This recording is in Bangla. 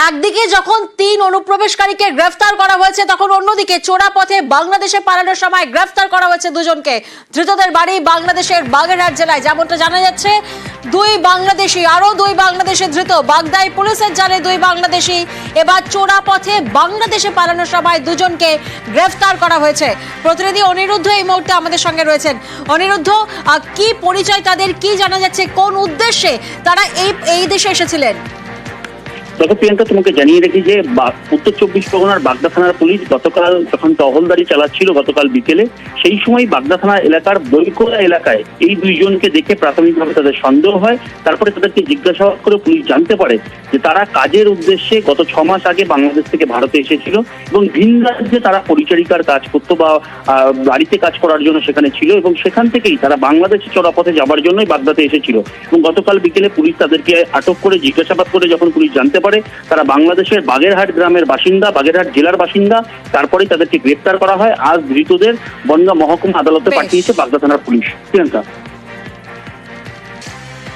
একদিকে যখন 3 অনুপ্রবেশকারীকে গ্রেফতার করা হয়েছে, তখন অন্যদিকে চোরা পথে বাংলাদেশে পালানোর সময় গ্রেফতার করা হয়েছে দুজনকে। ধৃতদের বাড়ি বাংলাদেশের বাগেরহাট জেলায়। যেমনটা জানা যাচ্ছে, আরো দুই বাংলাদেশি ধৃত। বাগদায় পুলিশের জালে 2 বাংলাদেশি এবার চোরা পথে বাংলাদেশে পালানোর সময় দুজনকে গ্রেফতার করা হয়েছে। প্রতিনিধি অনিরুদ্ধ এই মুহূর্তে আমাদের সঙ্গে রয়েছেন। অনিরুদ্ধ, কি পরিচয় তাদের, কি জানা যাচ্ছে, কোন উদ্দেশ্যে তারা এই দেশে এসেছিলেন? দেখো প্রিয়াঙ্কা, তোমাকে জানিয়ে রাখি যে উত্তর 24 পরগনার বাগদা থানার পুলিশ গতকাল যখন টহলদারি চালাচ্ছিল গতকাল বিকেলে, সেই সময় বাগদা থানা এলাকার বৈকোলা এলাকায় এই 2 জনকে দেখে প্রাথমিকভাবে তাদের সন্দেহ হয়। তারপরে তাদেরকে জিজ্ঞাসাবাদ করে পুলিশ জানতে পারে যে তারা কাজের উদ্দেশ্যে গত 6 মাস আগে বাংলাদেশ থেকে ভারতে এসেছিল এবং ভিন রাজ্যে তারা পরিচারিকার কাজ করতো বা বাড়িতে কাজ করার জন্য সেখানে ছিল, এবং সেখান থেকেই তারা বাংলাদেশে চড়াপথে যাবার জন্যই বাগদাতে এসেছিল। এবং গতকাল বিকেলে পুলিশ তাদেরকে আটক করে জিজ্ঞাসাবাদ করে যখন পুলিশ জানতে পারে তারা বাংলাদেশের বাগেরহাট গ্রামের বাসিন্দা, বাগেরহাট জেলার বাসিন্দা, তারপরেই তাদেরকে গ্রেফতার করা হয়। আজ ধৃতদের বনগাঁ মহকুমা আদালতে পাঠিয়েছে বাগদা থানার পুলিশ। প্রিয়াঙ্কা।